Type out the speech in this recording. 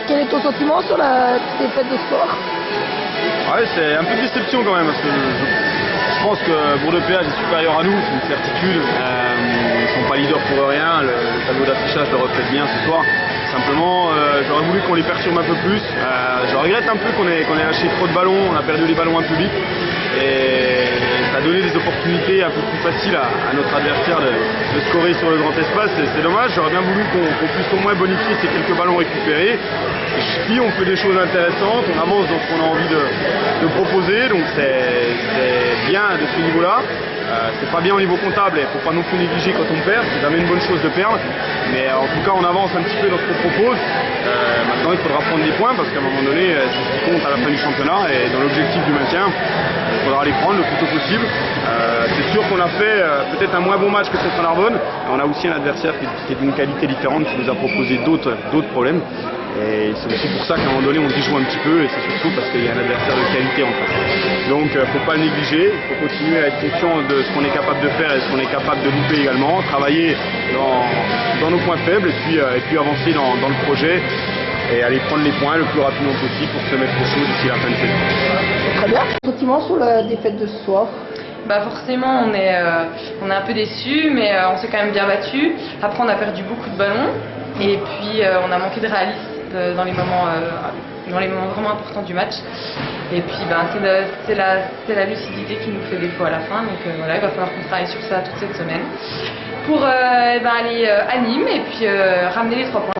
Quel est ton sentiment sur la défaite de ce soir? Ouais, c'est un peu de déception quand même, parce que je pense que Bourg-de-Péage est supérieur à nous, c'est une certitude. Ils sont pas leaders pour rien, le tableau d'affichage le reflète bien ce soir. Simplement, j'aurais voulu qu'on les perturbe un peu plus. Je regrette un peu qu'on ait lâché trop de ballons, on a perdu les ballons un peu vite. Et ça a donné des opportunités un peu plus faciles à notre adversaire de scorer sur le grand espace. C'est dommage, j'aurais bien voulu qu'on puisse au moins bonifier ces quelques ballons récupérés. Puis on fait des choses intéressantes, on avance dans ce qu'on a envie de proposer, donc c'est bien de ce niveau-là. C'est pas bien au niveau comptable, il ne faut pas non plus négliger quand on perd, c'est jamais une bonne chose de perdre, mais en tout cas on avance un petit peu dans ce qu'on propose. Maintenant il faudra prendre des points parce qu'à un moment donné c'est ce qui compte à la fin du championnat et dans l'objectif du maintien, il faudra les prendre le plus tôt possible. C'est sûr qu'on a fait peut-être un moins bon match que contre Narbonne, on a aussi un adversaire qui est d'une qualité différente, qui nous a proposé d'autres problèmes. Et c'est aussi pour ça qu'à un moment donné on se joue un petit peu, et c'est surtout parce qu'il y a un adversaire de qualité en face. Donc faut pas le négliger, il faut continuer à être conscient de ce qu'on est capable de faire et ce qu'on est capable de louper également, travailler dans nos points faibles et puis avancer dans le projet et aller prendre les points le plus rapidement possible pour se mettre au chaud d'ici la fin de saison. Très bien. Sentiment sur la défaite de ce soir? Bah forcément on est un peu déçus, mais on s'est quand même bien battu. Après on a perdu beaucoup de ballons et puis on a manqué de réalisme dans les moments vraiment importants du match. Et puis c'est la lucidité qui nous fait défaut à la fin. Donc voilà, il va falloir qu'on travaille sur ça toute cette semaine pour aller à Nîmes et puis ramener les 3 points.